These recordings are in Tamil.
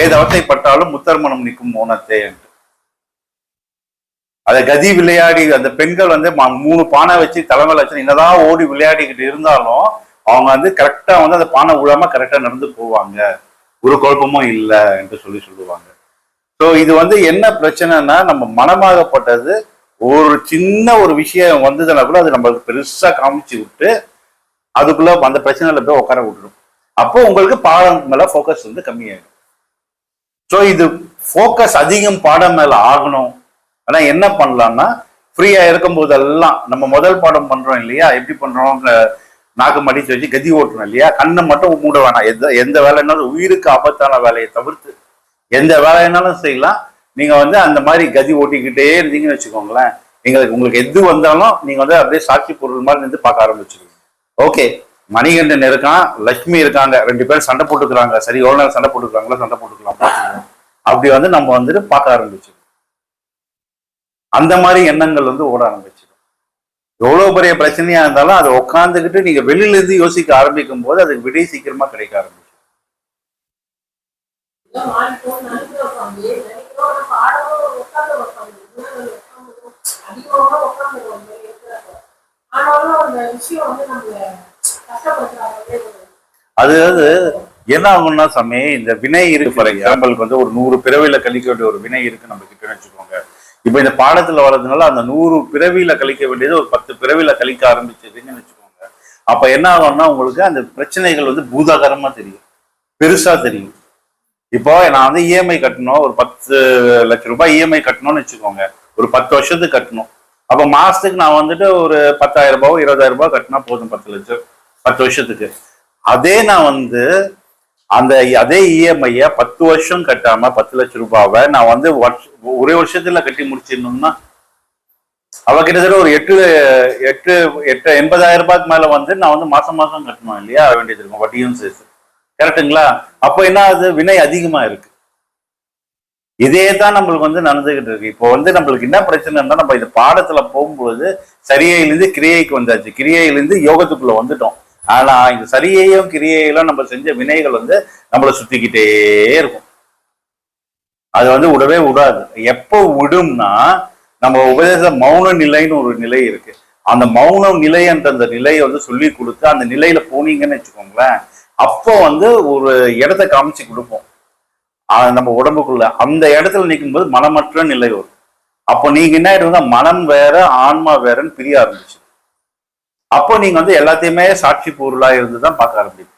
ஏதவத்தைப்பட்டாலும் முத்தர்மணம் நிற்கும் மோனத்தே என்று. அதை கதி விளையாடி அந்த பெண்கள் வந்து 3 பானை வச்சு தலைமையில வச்சு என்னதான் ஓடி விளையாடிக்கிட்டு இருந்தாலும் அவங்க வந்து கரெக்டா வந்து அந்த பானை விழாம கரெக்டா நடந்து போவாங்க, ஒரு குழப்பமும் இல்லை என்று சொல்லுவாங்க. ஸோ இது வந்து என்ன பிரச்சனைனா, நம்ம மனமாகப்பட்டது ஒரு சின்ன ஒரு விஷயம் வந்ததுன்னா கூட அது நம்மளுக்கு பெருசா காமிச்சு விட்டு அதுக்குள்ள அந்த பிரச்சனையில போய் உட்கார விட்டுரும். அப்போ உங்களுக்கு பாடம் மேல ஃபோக்கஸ் வந்து கம்மியாயிடும். ஸோ இது ஃபோக்கஸ் அதிகம் பாடம் மேல ஆகணும். ஆனா என்ன பண்ணலாம்னா, ஃப்ரீயா இருக்கும் போதெல்லாம் நம்ம முதல் பாடம் பண்றோம் இல்லையா, எப்படி பண்றோம், நாக்கு மடிச்சு வச்சு கதி ஓட்டுறோம் இல்லையா, கண்ணை மட்டும் மூட வேணாம். எந்த வேலைனாலும் உயிருக்கு ஆபத்தான வேலையை தவிர்த்து எந்த வேலைனாலும் செய்யலாம். நீங்க வந்து அந்த மாதிரி கதி ஓட்டிக்கிட்டே இருந்தீங்கன்னு வச்சுக்கோங்களேன், உங்களுக்கு எது வந்தாலும் நீங்க வந்து அப்படியே சாட்சி பொருள் மாதிரி இருந்து பார்க்க ஆரம்பிச்சிருவீங்க. ஓகே, மணிகண்டன் இருக்கான், லட்சுமி இருக்காங்க, 2 பேரும் சண்டை போட்டுக்கிறாங்க, சரி எவ்வளவு நேரம் சண்டை போட்டுக்கிறாங்களோ சண்டை போட்டுக்கலாம், அப்படி வந்து நம்ம வந்துட்டு பார்க்க ஆரம்பிச்சிடும். அந்த மாதிரி எண்ணங்கள் வந்து ஓட ஆரம்பிச்சிடும். எவ்வளவு பெரிய பிரச்சனையா இருந்தாலும் அதை உட்காந்துக்கிட்டு நீங்க வெளியில இருந்து யோசிக்க ஆரம்பிக்கும் போது அதுக்கு விடை சீக்கிரமா கிடைக்க ஆரம்பிச்சிடும். அதாவது என்ன ஆகும்னா சாமி, இந்த வினை இருக்கு. ஃபார் எக்ஸாம்பிளுக்கு வந்து ஒரு 100 பிறவியில கழிக்க வேண்டிய ஒரு வினை இருக்கு நம்ம கிட்ட வச்சுக்கோங்க. இப்ப இந்த பாடத்துல வர்றதுனால அந்த 100 பிறவியில கழிக்க வேண்டியது ஒரு 10 பிறவியில கழிக்க ஆரம்பிச்சதுன்னு வச்சுக்கோங்க. அப்ப என்ன ஆகும்னா உங்களுக்கு அந்த பிரச்சனைகள் வந்து பூதாகரமா தெரியும், பெருசா தெரியும். இப்போ நான் வந்து இஎம்ஐ கட்டணும், ஒரு 10 லட்சம் ரூபாய் இஎம்ஐ கட்டணும்னு வச்சுக்கோங்க, ஒரு 10 வருஷத்துக்கு கட்டணும். அப்ப மாசத்துக்கு நான் வந்துட்டு ஒரு 10,000 ரூபாய் 20,000 ரூபாய் கட்டினா போதும் 10 லட்சம் 10 வருஷத்துக்கு. அதே நான் வந்து அதே இஎம்ஐய 10 வருஷம் கட்டாம 10 லட்சம் ரூபாவை நான் வந்து ஒரே வருஷத்துல கட்டி முடிச்சிடணும்னா அவ கிட்டத்தட்ட ஒரு 80,000 ரூபாய்க்கு மேல வந்து நான் வந்து மாசம் கட்டணும் இல்லையா, வேண்டியது இருக்கும், வட்டியும் சேர்த்து. கரெக்டுங்களா? அப்போ என்ன ஆகுது, வினை அதிகமா இருக்கு. இதே தான் நம்மளுக்கு வந்து நடந்துகிட்டு இருக்கு. இப்போ வந்து நம்மளுக்கு என்ன பிரச்சனைன்னா, நம்ம இந்த பாடத்துல போகும்போது சரியிலிருந்து கிரியைக்கு வந்தாச்சு, கிரியையிலிருந்து யோகத்துக்குள்ள வந்துட்டோம். ஆனா இந்த சரியையும் கிரியையிலும் நம்ம செஞ்ச வினைகள் வந்து நம்மளை சுத்திக்கிட்டே இருக்கும். அது வந்து விடவே விடாது. எப்போ விடும்னா, நம்ம உபதேச மௌன நிலைன்னு ஒரு நிலை இருக்கு. அந்த மௌன நிலை என்ற அந்த நிலையை வந்து சொல்லி கொடுத்து அந்த நிலையில போனீங்கன்னு வச்சுக்கோங்களேன், அப்போ வந்து ஒரு இடத்த காமிச்சு கொடுப்போம் நம்ம உடம்புக்குள்ள. அந்த இடத்துல நிற்கும் போது மனமற்ற நிலை வரும். அப்போ நீங்க என்ன ஆயிடுவாங்க, மனம் வேற ஆன்மா வேறன்னு பிரிய ஆரம்பிச்சு. அப்போ நீங்க வந்து எல்லாத்தையுமே சாட்சி பொருளா இருந்துதான் பார்க்க ஆரம்பிப்பீங்க.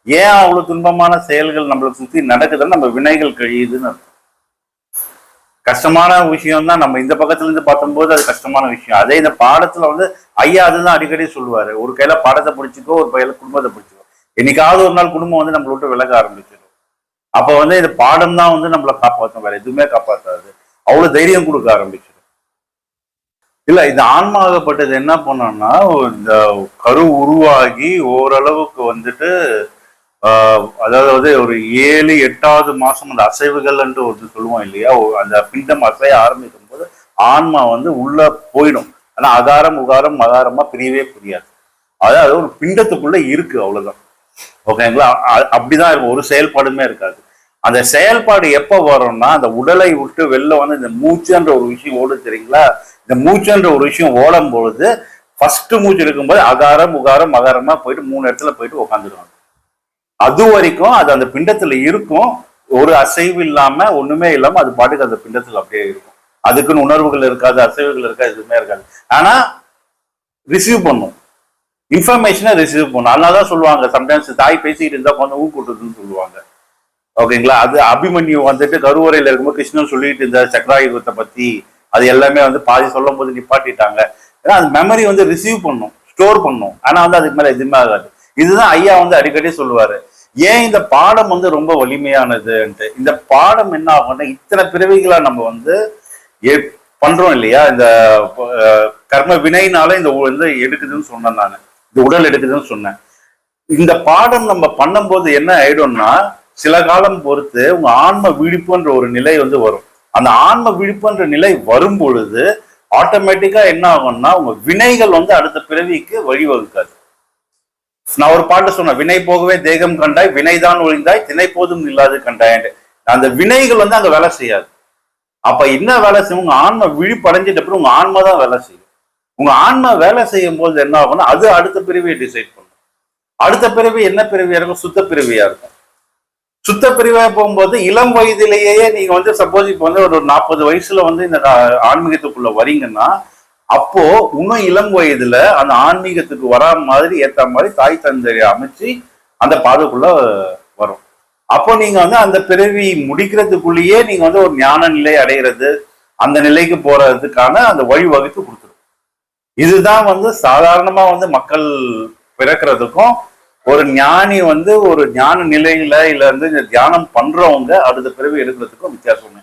ஏன் அவ்வளவு துன்பமான செயல்கள் நம்மளை சுத்தி நடக்குதுன்னு நம்ம வினைகள் கழியுதுன்னு அர்த்தம். கஷ்டமான விஷயம் தான். நம்ம இந்த பக்கத்துல இருந்து பார்க்கும்போது அது கஷ்டமான விஷயம். அதே இந்த பாடத்துல வந்து ஐயா அதுதான் அடிக்கடி சொல்லுவாரு, ஒரு கையில பாடத்தை பிடிச்சிக்கோ, ஒரு கையில குடும்பத்தை பிடிச்சிக்கோ. என்னைக்காவது ஒரு நாள் குடும்பம் வந்து நம்மள விட்டு விலக ஆரம்பிச்சிடும். அப்ப வந்து இந்த பாடம் தான் வந்து நம்மளை காப்பாற்றும், வேற எதுவுமே காப்பாற்றாது. அவ்வளவு தைரியம் கொடுக்க ஆரம்பிச்சிடும். இல்ல, இந்த ஆன்மாகப்பட்டது என்ன பண்ணோம்னா, இந்த கரு உருவாகி ஓரளவுக்கு வந்துட்டு அதாவது ஒரு 7, 8வது மாசம் அந்த அசைவுகள் என்று ஒரு சொல்லுவோம் இல்லையா, அந்த பிண்டம் அசைய ஆரம்பிக்கும் போது ஆன்மா வந்து உள்ள போயிடும். ஆனா அகாரம் உகாரம் மகாரமா பிரியவே புரியாது. அதாவது ஒரு பிண்டத்துக்குள்ள இருக்கு, அவ்வளவுதான். ஓகேங்களா? அப்படிதான் இருக்கும், ஒரு செயல்பாடுமே இருக்காது. அந்த செயல்பாடு எப்ப வரும்னா, அந்த உடலை விட்டு வெளில வந்து இந்த மூச்சுன்ற ஒரு விஷயம் ஓடு, தெரியுங்களா? இந்த மூச்சுன்ற ஒரு விஷயம் ஓடும் பொழுது ஃபர்ஸ்ட் மூச்சு இருக்கும்போது அகாரம் உகாரம் மகாரமா போயிட்டு 3 இடத்துல போயிட்டு உட்காந்துருவாங்க. அது வரைக்கும் அது அந்த பிண்டத்துல இருக்கும், ஒரு அசைவு இல்லாம ஒண்ணுமே இல்லாம அது பாட்டுக்கு அந்த பிண்டத்துல அப்படியே இருக்கும். அதுக்குன்னு உணர்வுகள் இருக்காது, அசைவுகள் இருக்காது, எதுவுமே இருக்காது. ஆனா ரிசீவ் பண்ணும், இன்ஃபர்மேஷனை ரிசீவ் பண்ணும். அதனாலதான் சொல்லுவாங்க, சம்டைம்ஸ் தாய் பேசிக்கிட்டு இருந்தா கொஞ்சம் ஊக்கூட்டுதுன்னு சொல்லுவாங்க. ஓகேங்களா? அது அபிமன்யு வந்துட்டு கருவறையில இருக்கும்போது கிருஷ்ணன் சொல்லிட்டு இருந்த சக்கராயுகத்தை பத்தி அது எல்லாமே வந்து பாதி சொல்லும் போது நிப்பாட்டிட்டாங்க. ஏன்னா அது மெமரி வந்து ரிசீவ் பண்ணும், ஸ்டோர் பண்ணும். ஆனா வந்து அதுக்கு மேல எதுவுமே ஆகாது. இதுதான் ஐயா வந்து அடிக்கடி சொல்லுவாரு, ஏன் இந்த பாடம் வந்து ரொம்ப வலிமையானதுன்ட்டு. இந்த பாடம் என்ன ஆகும்னா, இத்தனை பிறவிகளா நம்ம வந்து பண்றோம் இல்லையா, இந்த கர்ம வினைனால இந்த எடுக்குதுன்னு சொன்னேன் நான், இந்த உடல் எடுக்குதுன்னு சொன்னேன். இந்த பாடம் நம்ம பண்ணும்போது என்ன ஆயிடும்னா, சில காலம் பொறுத்து உங்க ஆன்ம விழிப்புன்ற ஒரு நிலை வந்து வரும். அந்த ஆன்ம விழிப்புன்ற நிலை வரும் பொழுது ஆட்டோமேட்டிக்கா என்ன ஆகும்னா உங்க வினைகள் வந்து அடுத்த பிறவிக்கு வழிவகுக்காது. நான் ஒரு பாட்டு சொன்னேன், வினை போகவே தேகம் கண்டாய், வினைதான் ஒழிந்தாய், திணை போதும் இல்லாது கண்டாய். அந்த வினைகள் வந்து அங்க வேலை செய்யாது. அப்ப என்ன வேலை செய்யும்? உங்க ஆன்மா விழிப்படைஞ்சிட்ட அப்புறம் உங்க ஆன்மா தான் வேலை செய்யும். உங்க ஆன்மா வேலை செய்யும் போது என்ன ஆகும்னா அது அடுத்த பிறவியை டிசைட் பண்ணும். அடுத்த பிறவி என்ன பிறவியா இருக்கும்? சுத்த பிறவியா இருக்கும். சுத்த பிரிவா போகும்போது இளம் வயதிலேயே நீங்க வந்து சப்போஸ் இப்போ வந்து ஒரு 40 வயசுல வந்து இந்த ஆன்மீகத்துக்குள்ள வரீங்கன்னா அப்போ இன்னும் இளம் வயதுல அந்த ஆன்மீகத்துக்கு வரா மாதிரி ஏத்த மாதிரி தாய் தந்தையை அமைச்சு அந்த பாதைக்குள்ள வரும். அப்போ நீங்க வந்து அந்த பிறவி முடிக்கிறதுக்குள்ளேயே நீங்க வந்து ஒரு ஞான நிலை அடைகிறது, அந்த நிலைக்கு போறதுக்கான அந்த வழிவகுத்து கொடுத்துரும். இதுதான் வந்து சாதாரணமா வந்து மக்கள் பிறக்கிறதுக்கும் ஒரு ஞானி வந்து ஒரு ஞான நிலையில இல்ல வந்து இந்த தியானம் பண்றவங்க அடுத்த பிறவி எடுக்கிறதுக்கும் வித்தியாசம்.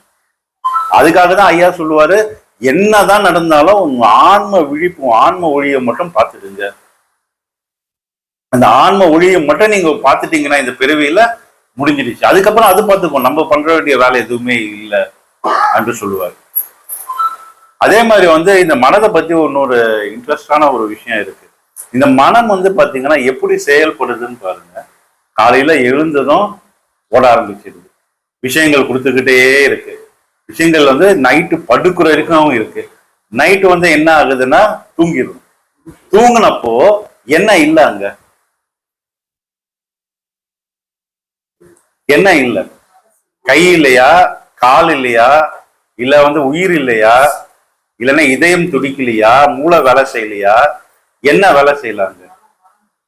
அதுக்காக தான் ஐயா சொல்லுவாரு, என்னதான் நடந்தாலும் உங்க ஆன்ம விழிப்பு ஆன்ம ஒளியை மட்டும் பார்த்துடுங்க. அந்த ஆன்ம ஒளியை மட்டும் நீங்க பார்த்துட்டீங்கன்னா இந்த பிறவியில முடிஞ்சிடுச்சு. அதுக்கப்புறம் அது பார்த்துக்கோ, நம்ம பண்ற வேண்டிய வேலை எதுவுமே இல்லை என்று சொல்லுவார். அதே மாதிரி வந்து இந்த மனதை பத்தி இன்னொரு இன்ட்ரெஸ்டான ஒரு விஷயம் இருக்கு. இந்த மனம் வந்து பாத்தீங்கன்னா எப்படி செயல்படுதுன்னு பாருங்க. காலையில எழுந்ததும் ஓட ஆரம்பிச்சிருது, விஷயங்கள் கொடுத்துக்கிட்டே இருக்கு. விஷயங்கள் வந்து நைட்டு படுக்கிற வரைக்கும் இருக்கு. நைட்டு வந்து என்ன ஆகுதுன்னா தூங்கிடும். தூங்கினப்போ என்ன இல்லை, அங்க என்ன இல்லை? கை இல்லையா, கால் இல்லையா, இல்ல வந்து உயிர் இல்லையா, இல்லைன்னா இதயம் துடிக்கலையா, மூளை வேலை செய்யலையா, என்ன வேலை செய்யலாங்க?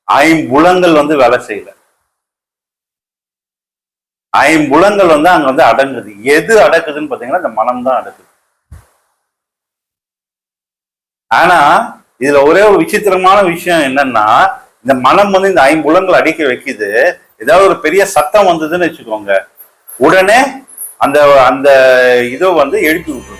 ஐம்புலங்கள் வந்து வேலை செய்யல. ஐம்புலங்கள் வந்து அங்க வந்து அடங்குது. எது அடக்குதுன்னு பாத்தீங்கன்னா இந்த மனம் தான் அடக்குது. ஆனா இதுல ஒரே ஒரு விசித்திரமான விஷயம் என்னன்னா, இந்த மனம் வந்து இந்த ஐம்புலங்கள் அடிக்க வைக்குது. ஏதாவது ஒரு பெரிய சத்தம் வந்ததுன்னு வச்சுக்கோங்க, உடனே அந்த அந்த இதை வந்து எழுப்பி விட்டுரும்.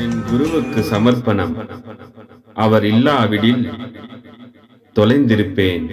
என் குருவுக்கு சமர்ப்பணம். அவர் இல்லாவிடில் தொலைந்திருப்பேன்.